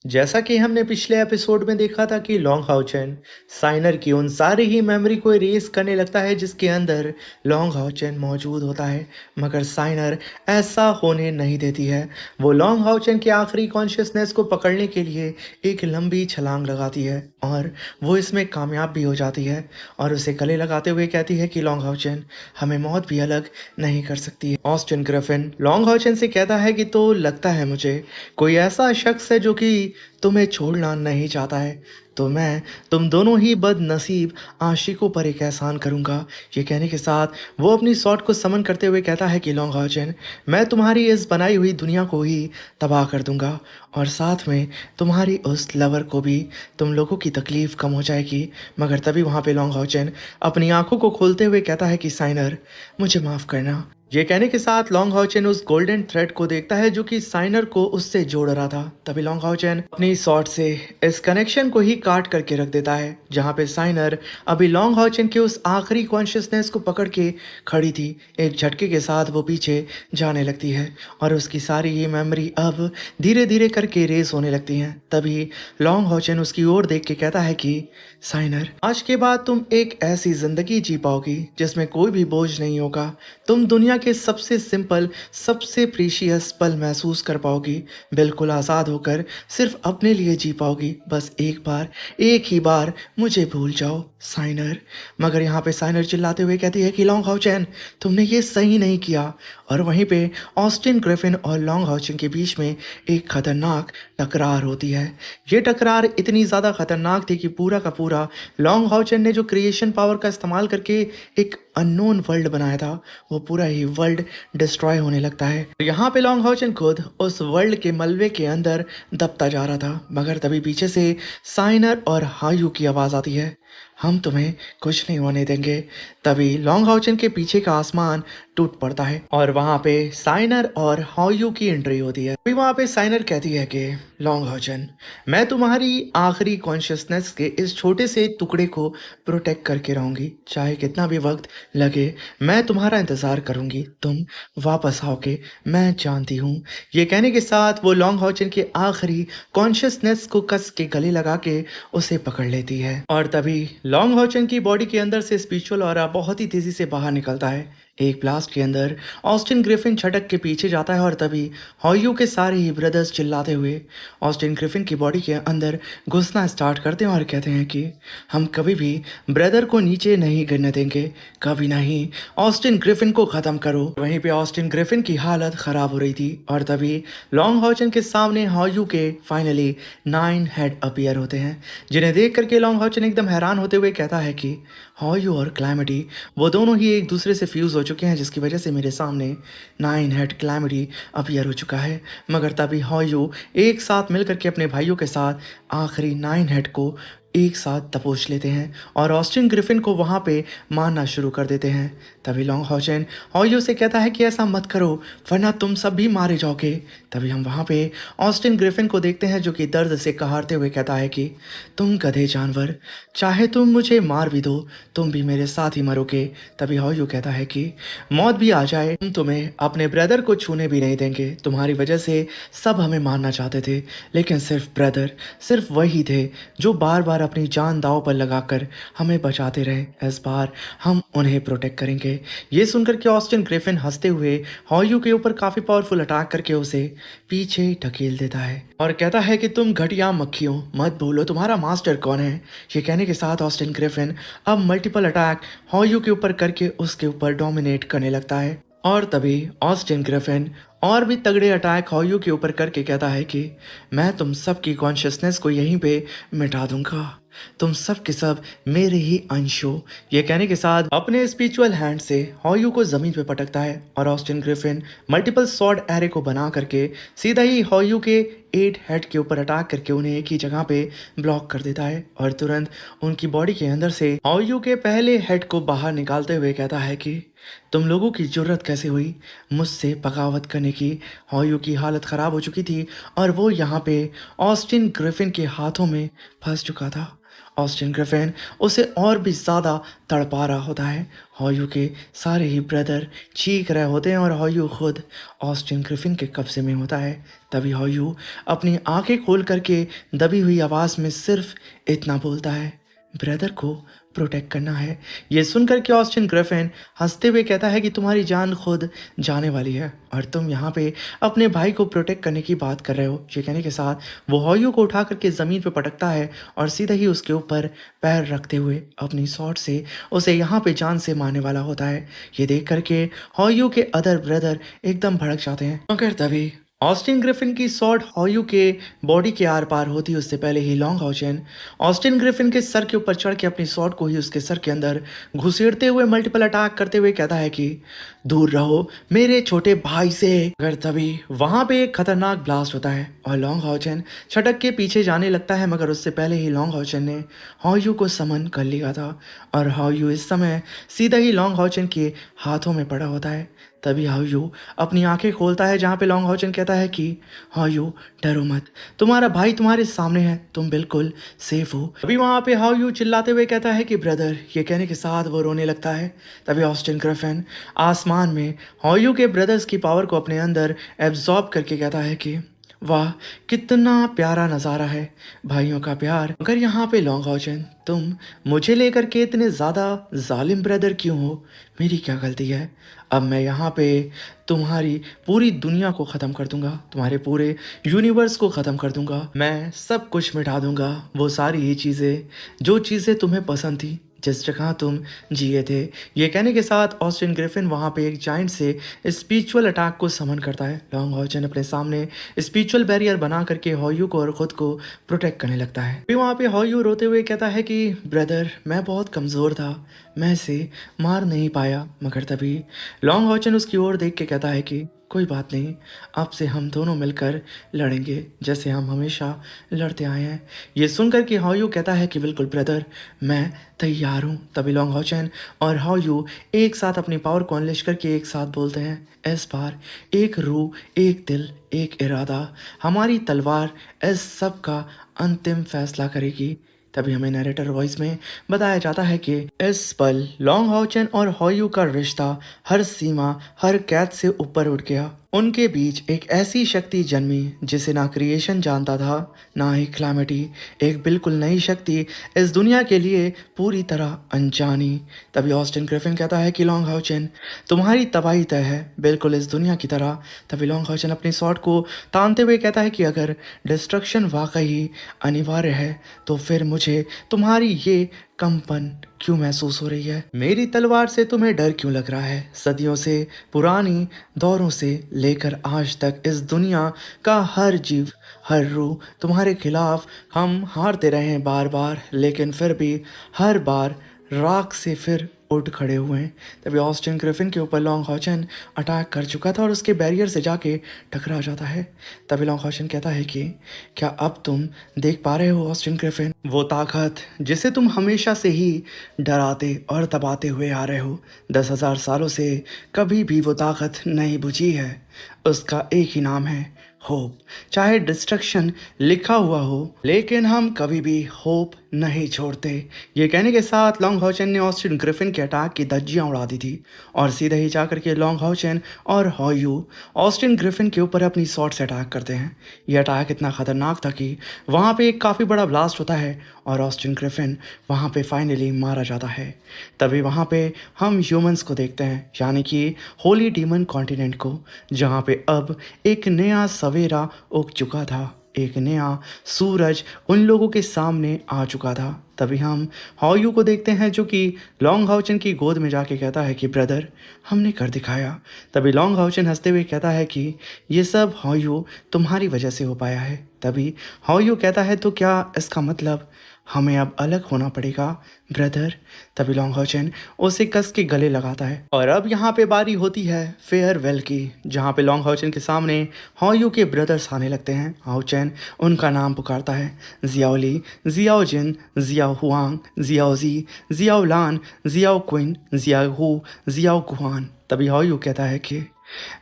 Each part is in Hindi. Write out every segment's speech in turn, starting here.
जैसा कि हमने पिछले एपिसोड में देखा था कि लॉन्ग हाउचेन साइनर की उन सारी ही मेमोरी को इरेज करने लगता है जिसके अंदर लॉन्ग हाउचेन मौजूद होता है, मगर साइनर ऐसा होने नहीं देती है। वो लॉन्ग हाउचेन के आखिरी कॉन्शियसनेस को पकड़ने के लिए एक लंबी छलांग लगाती है और वो इसमें कामयाब भी हो जाती है और उसे गले लगाते हुए कहती है कि लॉन्ग हाउचेन, हमें मौत भी अलग नहीं कर सकती है। ऑस्टिन ग्रिफिन लॉन्ग हाउचेन से कहता है कि तो लगता है मुझे कोई ऐसा शख्स है जो कि तुम्हें छोड़ना नहीं चाहता है, तो मैं तुम दोनों ही बदनसीब आशिकों पर एक एहसान करूंगा। ये कहने के साथ वो अपनी सॉर्ट को समन करते हुए कहता है कि लॉन्ग हाउचेन, मैं तुम्हारी इस बनाई हुई दुनिया को ही तबाह कर दूंगा और साथ में तुम्हारी उस लवर को भी। तुम लोगों की तकलीफ कम हो जाएगी। मगर तभी वहाँ पे लॉन्ग हाउचेन अपनी आंखों को खोलते हुए कहता है कि साइनर, मुझे माफ़ करना। ये कहने के साथ लॉन्ग हाउचेन उस गोल्डन थ्रेड को देखता है जो कि साइनर को उससे जोड़ रहा था। तभी लॉन्ग हाउचेन अपनी शॉर्ट से इस कनेक्शन को ही काट करके रख देता है जहाँ पे साइनर अभी लॉन्ग हाउचेन के उस आखिरी कॉन्शियसनेस को पकड़ के खड़ी थी। एक झटके के साथ वो पीछे जाने लगती है और उसकी सारी ही मेमोरी अब धीरे धीरे करके रेस होने लगती हैं। तभी लॉन्ग हाउचेन उसकी ओर देख के कहता है कि साइनर, आज के बाद तुम एक ऐसी जिंदगी जी पाओगी जिसमें कोई भी बोझ नहीं होगा। तुम दुनिया के सबसे सिंपल, सबसे प्रीशियस पल महसूस कर पाओगी। बिल्कुल आज़ाद होकर सिर्फ अपने लिए जी पाओगी। बस एक बार, एक ही बार मुझे भूल जाओ साइनर। मगर यहाँ पे साइनर चिल्लाते हुए कहती है कि लॉन्ग हाउचेन, तुमने ये सही नहीं किया। और वहीं पे ऑस्टिन ग्रिफिन और लॉन्ग हाउचेन के बीच में एक खतरनाक टकरार होती है। ये टकरार इतनी ज़्यादा खतरनाक थी कि पूरा का पूरा लॉन्ग हाउचेन ने जो क्रिएशन पावर का इस्तेमाल करके एक अननोन वर्ल्ड बनाया था, वो पूरा ही वर्ल्ड डिस्ट्रॉय होने लगता है। यहाँ पे लॉन्ग हाउचेन खुद उस वर्ल्ड के मलबे के अंदर दबता जा रहा था, मगर तभी पीछे से साइनर और हायू की आवाज़ आती है, हम तुम्हें कुछ नहीं होने देंगे। तभी लॉन्ग हाउचेन के पीछे का आसमान टूट पड़ता है और वहाँ पे साइनर और हायू की एंट्री होती है। अभी वहाँ पे साइनर कहती है कि लॉन्ग हाउचेन, मैं तुम्हारी आखिरी कॉन्शियसनेस के इस छोटे से टुकड़े को प्रोटेक्ट करके रहूंगी, चाहे कितना भी वक्त लगे। मैं तुम्हारा इंतज़ार करूंगी, तुम वापस आओगे, मैं जानती हूँ। ये कहने के साथ वो लॉन्ग हाउचेन के आखिरी कॉन्शियसनेस को कस के गले लगा के उसे पकड़ लेती है और तभी लॉन्ग हाउचेन की बॉडी के अंदर से स्पिरिचुअल ऑरा बहुत ही तेजी से बाहर निकलता है। एक ब्लास्ट के अंदर ऑस्टिन ग्रिफिन झटक के पीछे जाता है और तभी हॉयू के सारे ही ब्रदर्स चिल्लाते हुए ऑस्टिन ग्रिफिन की बॉडी के अंदर घुसना स्टार्ट करते हैं और कहते हैं कि हम कभी भी ब्रदर को नीचे नहीं गिरने देंगे, कभी नहीं। ऑस्टिन ग्रिफिन को खत्म करो। वहीं पे ऑस्टिन ग्रिफिन की हालत खराब हो रही थी और तभी लॉन्ग हाउचेन के सामने हॉयू के फाइनली 9 हेड अपीयर होते हैं, जिन्हें देख करके लॉन्ग हाउचेन एकदम हैरान होते हुए कहता है कि हॉयू और क्लैमिटी वो दोनों ही एक दूसरे से फ्यूज हो चुके हैं, जिसकी वजह से मेरे सामने 9 हेड क्लैमिटी अपीयर हो चुका है। मगर तभी हॉयू एक साथ मिलकर के अपने भाइयों के साथ आखिरी 9 हेड को एक साथ दबोच लेते हैं और ऑस्टिन ग्रिफिन को वहाँ पे मारना शुरू कर देते हैं। तभी लॉन्ग हाउचेन हॉयू से कहता है कि ऐसा मत करो वरना तुम सब भी मारे जाओगे। तभी हम वहाँ पे ऑस्टिन ग्रिफिन को देखते हैं जो कि दर्द से कहारते हुए कहता है कि तुम गधे जानवर, चाहे तुम मुझे मार भी दो, तुम भी मेरे साथ ही मरोगे। तभी हॉयू कहता है कि मौत भी आ जाए, हम तुम्हें अपने ब्रदर को छूने भी नहीं देंगे। तुम्हारी वजह से सब हमें मारना चाहते थे, लेकिन सिर्फ ब्रदर, सिर्फ वही थे जो बार बार अपनी जान दांव पर लगाकर हमें बचाते रहे। इस बार हम उन्हें प्रोटेक्ट करेंगे। ये सुनकर के ऑस्टिन ग्रिफिन हंसते हुए हॉयू के ऊपर काफी पावरफुल अटैक करके उसे पीछे ढकेल देता है और कहता है कि तुम घटिया मक्खियों, मत भूलो तुम्हारा मास्टर कौन है। ये कहने के साथ ऑस्टिन ग्रिफिन अब मल्टीपल अटैक हॉयू के ऊपर करके उसके ऊपर डोमिनेट करने लगता है और तभी ऑस्टिन ग्रिफिन और भी तगड़े अटैक हॉयू के ऊपर करके कहता है कि मैं तुम सब की कॉन्शियसनेस को यहीं पे मिटा दूंगा, तुम सब के सब मेरे ही अंश हो। ये कहने के साथ अपने स्पिरिचुअल हैंड से हॉयू को जमीन पे पटकता है और Austin Griffin multiple sword array को बना करके सीधा ही हॉयू के 8 हेड के ऊपर अटैक करके उन्हें एक ही जगह पे ब्लॉक कर देता है और तुरंत उनकी बॉडी के अंदर से हॉयू के पहले हेड को बाहर निकालते हुए कहता है कि तुम लोगों की जरूरत कैसे हुई मुझसे बगावत करने की। हॉयू की हालत खराब हो चुकी थी और वो यहाँ पे ऑस्टिन ग्रिफिन के हाथों में फंस चुका था ऑस्टिन ग्रिफिन उसे और भी ज़्यादा तड़पा रहा होता है। हॉयू के सारे ही ब्रदर चीख रहे होते हैं और हॉयू खुद ऑस्टिन ग्रिफिन के कब्जे में होता है। तभी हॉयू अपनी आंखें खोल करके दबी हुई आवाज़ में सिर्फ इतना बोलता है, ब्रदर को प्रोटेक्ट करना है। ये सुनकर के ऑस्टिन ग्रिफिन हंसते हुए कहता है कि तुम्हारी जान खुद जाने वाली है और तुम यहाँ पे अपने भाई को प्रोटेक्ट करने की बात कर रहे हो। ये कहने के साथ वो हॉयू को उठा करके ज़मीन पे पटकता है और सीधा ही उसके ऊपर पैर रखते हुए अपनी शॉट से उसे यहाँ पे जान से मारने वाला होता है। ये देख करके हॉयू के अदर ब्रदर एकदम भड़क जाते हैं, मगर तभी ऑस्टिन ग्रिफिन की शॉट हॉयू के बॉडी के आर पार होती है उससे पहले ही लॉन्ग हाउचेन ऑस्टिन ग्रिफिन के सर के ऊपर चढ़ के अपनी शॉट को ही उसके सर के अंदर घुसेड़ते हुए मल्टीपल अटैक करते हुए कहता है कि दूर रहो मेरे छोटे भाई से। अगर तभी वहां पे एक खतरनाक ब्लास्ट होता है और लॉन्ग हाउचेन छटक के पीछे जाने लगता है, मगर उससे पहले ही लॉन्ग हाउचेन ने हॉयू को समन कर लिया था और हॉयू इस समय सीधा ही लॉन्ग हाउचेन के हाथों में पड़ा होता है। तभी हॉयू अपनी आंखें खोलता है जहाँ पे लॉन्ग हाउचेन कहता है कि हॉयू डरो मत, तुम्हारा भाई तुम्हारे सामने है, तुम बिल्कुल सेफ हो। अभी वहाँ पे हॉयू चिल्लाते हुए कहता है कि ब्रदर। ये कहने के साथ वो रोने लगता है। तभी ऑस्टिन ग्रिफिन आसमान में हॉयू के ब्रदर्स की पावर को अपने अंदर एब्जॉर्ब करके कहता है कि वाह कितना प्यारा नज़ारा है, भाइयों का प्यार। मगर यहाँ पे लॉन्ग हाउचेन तुम मुझे लेकर के इतने ज़्यादा जालिम ब्रदर क्यों हो, मेरी क्या गलती है? अब मैं यहाँ पे तुम्हारी पूरी दुनिया को ख़त्म कर दूंगा, तुम्हारे पूरे यूनिवर्स को ख़त्म कर दूंगा, मैं सब कुछ मिटा दूंगा, वो सारी ही चीज़ें जो चीज़ें तुम्हें पसंद थी, जिस जगह तुम जिए थे। ये कहने के साथ ऑस्टिन ग्रिफिन वहाँ पे एक जाइंट से स्पिरिचुअल अटैक को समन करता है। लॉन्ग हाउचेन अपने सामने स्पिरिचुअल बैरियर बना करके हॉयू को और खुद को प्रोटेक्ट करने लगता है। फिर वहाँ पे हॉयू रोते हुए कहता है कि ब्रदर मैं बहुत कमज़ोर था, मैं इसे मार नहीं पाया। मगर तभी लॉन्ग हाउचेन उसकी ओर देख के कहता है कि कोई बात नहीं, अब से हम दोनों मिलकर लड़ेंगे जैसे हम हमेशा लड़ते आए हैं। ये सुनकर कि हॉयू कहता है कि बिल्कुल ब्रदर मैं तैयार हूँ। तभी लॉन्ग हाउचेन और हॉयू एक साथ अपनी पावर को अनलिश करके एक साथ बोलते हैं, इस बार एक रूह, एक दिल, एक इरादा, हमारी तलवार इस सब का अंतिम फैसला करेगी। तभी हमें नरेटर वॉइस में बताया जाता है कि इस पल लॉन्ग हाउचेन और हॉयू का रिश्ता हर सीमा, हर कैद से ऊपर उठ गया। उनके बीच एक ऐसी शक्ति जन्मी जिसे ना क्रिएशन जानता था, ना ही क्लैमिटी, एक बिल्कुल नई शक्ति इस दुनिया के लिए पूरी तरह अनजानी। तभी ऑस्टिन ग्रिफिन कहता है कि लॉन्ग हाउचेन तुम्हारी तबाही तय है, बिल्कुल इस दुनिया की तरह। तभी लॉन्ग हाउचेन अपनी स्वॉर्ड को तानते हुए कहता है कि अगर डिस्ट्रक्शन वाकई ही अनिवार्य है तो फिर मुझे तुम्हारी ये कंपन क्यों महसूस हो रही है, मेरी तलवार से तुम्हें डर क्यों लग रहा है? सदियों से, पुरानी दौरों से लेकर आज तक इस दुनिया का हर जीव, हर रूह तुम्हारे खिलाफ हम हारते रहे हैं बार बार, लेकिन फिर भी हर बार राख से फिर उठ खड़े हुए हैं। तभी ऑस्टिन ग्रिफिन के ऊपर लॉन्ग हाउचेन अटैक कर चुका था और उसके बैरियर से जाके टकरा जाता है। तभी लॉन्ग हाउचेन कहता है कि क्या अब तुम देख पा रहे हो ऑस्टिन ग्रिफिन, वो ताकत जिसे तुम हमेशा से ही डराते और दबाते हुए आ रहे हो, 10,000 सालों से कभी भी वो ताकत नहीं बुझी है। उसका एक ही नाम है होप। चाहे डिस्ट्रक्शन लिखा हुआ हो, लेकिन हम कभी भी होप नहीं छोड़ते। ये कहने के साथ लॉन्ग हाउचेन ने ऑस्टिन ग्रिफिन के अटैक की धज्जियां उड़ा दी थी और सीधे ही जाकर के लॉन्ग हाउचेन और हॉयू ऑस्टिन ग्रिफिन के ऊपर अपनी शॉट से अटैक करते हैं। ये अटैक इतना खतरनाक था कि वहाँ पे एक काफ़ी बड़ा ब्लास्ट होता है और ऑस्टिन ग्रिफिन वहाँ पे फाइनली मारा जाता है। तभी वहाँ पे हम ह्यूमंस को देखते हैं, यानी कि होली डीमन कॉन्टिनेंट को, जहाँ पे अब एक नया सवेरा उग चुका था, एक नया सूरज उन लोगों के सामने आ चुका था। तभी हम हॉयू को देखते हैं जो कि लॉन्ग हाउचेन की गोद में जाके कहता है कि ब्रदर हमने कर दिखाया। तभी लॉन्ग हाउचेन हंसते हुए कहता है कि ये सब हॉयू तुम्हारी वजह से हो पाया है। तभी हॉयू कहता है तो क्या इसका मतलब हमें अब अलग होना पड़ेगा ब्रदर? तभी लॉन्ग हाउचेन उसे कस के गले लगाता है और अब यहाँ पे बारी होती है फेयरवेल की, जहाँ पे लॉन्ग हाउचेन के सामने हॉयू के ब्रदर्स आने लगते हैं। हाउचेन उनका नाम पुकारता है, Xiaoli, Xiaojin, Xiao Huang, Xiaoji, Xiao Lan, Xiao Qin, Xiao Hu, Xiao Guhan. तभी हॉयू कहता है कि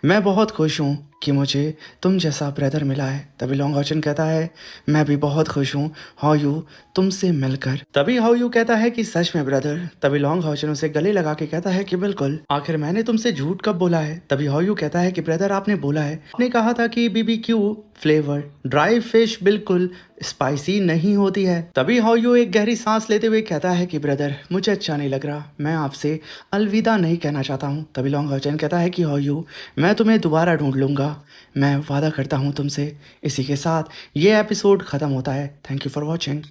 मैं बहुत खुश हूँ कि मुझे तुम जैसा ब्रदर मिला है। तभी लॉन्ग हाउचन कहता है, मैं भी बहुत खुश हूँ हाउ यू तुमसे मिलकर। तभी हाउ यू कहता है कि सच में ब्रदर। तभी लॉन्ग हाउचन उसे गले लगा के कहता है कि बिल्कुल, आखिर मैंने तुमसे झूठ कब बोला है। तभी हाउ यू कहता है कि ब्रदर आपने बोला है, आपने कहा था कि बीबीक्यू फ्लेवर ड्राई फिश बिल्कुल स्पाइसी नहीं होती है। तभी हाउ यू एक गहरी सांस लेते हुए कहता है कि ब्रदर मुझे अच्छा नहीं लग रहा, मैं आपसे अलविदा नहीं कहना चाहता हूँ। तभी लॉन्ग हाउचन कहता है कि हाउ यू, मैं तुम्हें दोबारा ढूंढ लूंगा, मैं वादा करता हूँ तुमसे। इसी के साथ ये एपिसोड खत्म होता है। Thank you for watching.